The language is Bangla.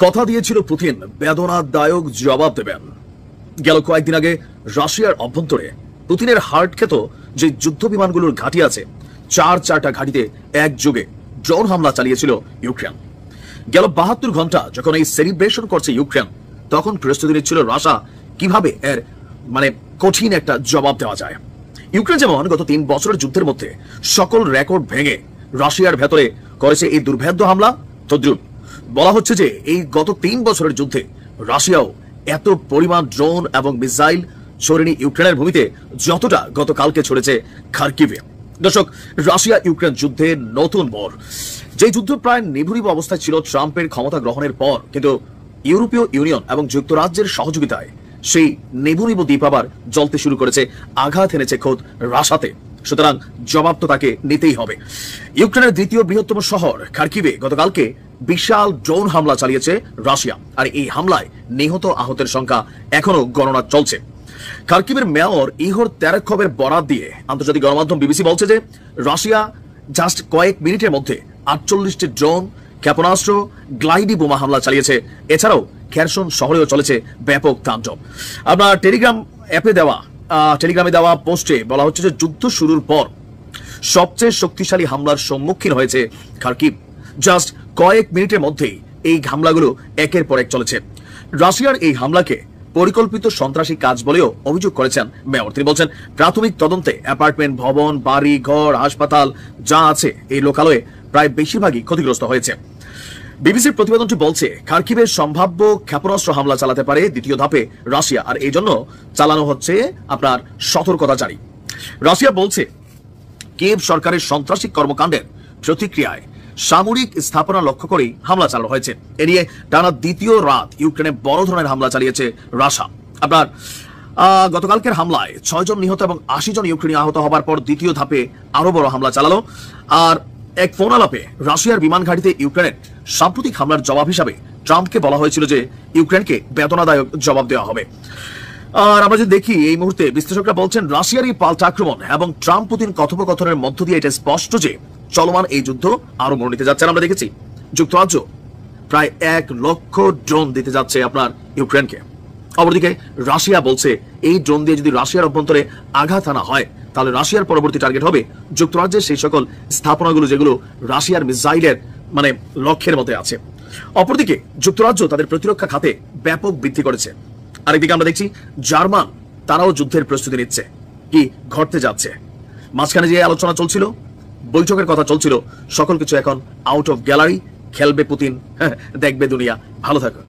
কথা দিয়েছিল পুতিন বেদনাদায়ক জবাব দেবেন। গেল কয়েকদিন আগে রাশিয়ার অভ্যন্তরে পুতিনের হার্ট খেত যে যুদ্ধ বিমানগুলোর ঘাঁটি আছে, চারটা ঘাঁটিতে একযোগে ড্রোন হামলা চালিয়েছিল ইউক্রেন। গেল 72 ঘন্টা যখন এই সেলিব্রেশন করছে ইউক্রেন, তখন প্রস্তুতি নিচ্ছিল রাশিয়া কিভাবে এর কঠিন একটা জবাব দেওয়া যায়। ইউক্রেন যেমন গত 3 বছরের যুদ্ধের মধ্যে সকল রেকর্ড ভেঙে রাশিয়ার ভেতরে করেছে এই দুর্ভেদ্য হামলা, তদ্রুপ বলা হচ্ছে যে এই গত 3 বছরের যুদ্ধে রাশিয়াও এত পরিমাণ ড্রোন এবং মিসাইল ছড়িয়ে ইউক্রেনের ভূমিতে যতটা গতকালকে ছড়েছে খার্কিভে। দর্শক, রাশিয়া ইউক্রেন যুদ্ধে নতুন মোড়। যে যুদ্ধ প্রায় নিভৃত অবস্থায় ছিল ট্রাম্পের ক্ষমতা গ্রহণের পর, কিন্তু ইউরোপীয় ইউনিয়ন এবং যুক্তরাজ্যের সহযোগিতায় সেই নিভু দ্বীপ আবার জ্বলতে শুরু করেছে, আঘাত এনেছে খোদ রাশাতে। সুতরাং জবাব তো তাকে নিতেই হবে। ইউক্রেনের দ্বিতীয় বৃহত্তম শহর খার্কিভে গতকালকে বিশাল ড্রোন হামলা চালিয়েছে রাশিয়া, আর এই হামলায় নিহত আহতের সংখ্যা এখনো গণনা চলছে। খার্কিভের মেয়র ইহোর তেরেখভের বরাত দিয়ে আন্তর্জাতিক গণমাধ্যম বিবিসি বলছে যে রাশিয়া জাস্ট কয়েক মিনিটের মধ্যে 48টি ড্রোন, ক্ষেপণাস্ত্র, গ্লাইডি বোমা হামলা চালিয়েছে। এছাড়াও খেরসন শহরেও চলেছে ব্যাপক তাণ্ডব। আপনার টেলিগ্রামে দেওয়া পোস্টে বলা হচ্ছে যে যুদ্ধ শুরুর পর সবচেয়ে শক্তিশালী হামলার সম্মুখীন হয়েছে খার্কিভ। জাস্ট কয়েক মিনিটের মধ্যেই এই হামলাগুলো একের পর এক চলেছে। রাশিয়ার এই হামলাকে পরিকল্পিত সন্ত্রাসী কাজ বলেও অভিযোগ করেছেন মেয়র। তিনি বলছেন, প্রাথমিক তদন্তে অ্যাপার্টমেন্ট, ভবন, বাড়ি, ঘর, হাসপাতাল যা আছে এই লোকালয়ে প্রায় বেশিরভাগই ক্ষতিগ্রস্ত হয়েছে। বিবিসির প্রতিবেদনটি বলছে, খার্কিভের সম্ভাব্য ক্ষেপণাস্ত্র হামলা চালাতে পারে দ্বিতীয় ধাপে রাশিয়া, আর এই জন্য চালানো হচ্ছে আপনার সতর্কতা জারি। রাশিয়া বলছে কিয়েভ সরকারের সন্ত্রাসী কর্মকাণ্ডের প্রতিক্রিয়ায় সামরিক স্থাপনা লক্ষ্য করেই হামলা চালানো হয়েছে। এ নিয়ে টানা দ্বিতীয় রাত ইউক্রেনে বড় ধরনের হামলা চালিয়েছে রাশিয়া। আপনার গতকালকের হামলায় 6 জন নিহত এবং 80 জন ইউক্রেনি আহত হবার পর দ্বিতীয় ধাপে আরো বড় হামলা চালালো। আর এক ফোন আলাপে রাশিয়ার বিমান ঘাঁটিতে ইউক্রেনের সাম্প্রতিক হামলার জবাব হিসাবে ট্রাম্পকে বলা হয়েছিল যে ইউক্রেনকে বেদনাদায়ক জবাব দেওয়া হবে। আর আমরা যদি দেখি, এই মুহূর্তে বিশ্লেষকরা বলছেন রাশিয়ার এই পাল্টা আক্রমণ এবং ট্রাম্প পুতিন কথোপকথনের মধ্য দিয়ে এটা স্পষ্ট যে চলমান এই যুদ্ধ আরো মোড় নিতে যাচ্ছে। আমরা দেখেছি যুক্তরাজ্য প্রায় 1 লক্ষ ড্রোন দিতে যাচ্ছে আপনার ইউক্রেনকে। অপরদিকে রাশিয়া বলছে এই ড্রোন দিয়ে যদি রাশিয়ার অভ্যন্তরে আঘাত আনা হয়, তাহলে রাশিয়ার পরবর্তী টার্গেট হবে যুক্তরাজ্যের সেই সকল স্থাপনাগুলো যেগুলো রাশিয়ার মিসাইলের লক্ষ্যের মধ্যে আছে। অপরদিকে যুক্তরাজ্য তাদের প্রতিরক্ষা খাতে ব্যাপক বৃদ্ধি করেছে। আরেকদিকে আমরা দেখছি জার্মান, তারাও যুদ্ধের প্রস্তুতি নিচ্ছে। কি ঘটতে যাচ্ছে? মাঝখানে যে আলোচনা চলছিল, বৈঠকের কথা চলছিল, সকল কিছু এখন আউট অফ গ্যালারি। খেলবে পুতিন, দেখবে দুনিয়া। ভালো থাকো।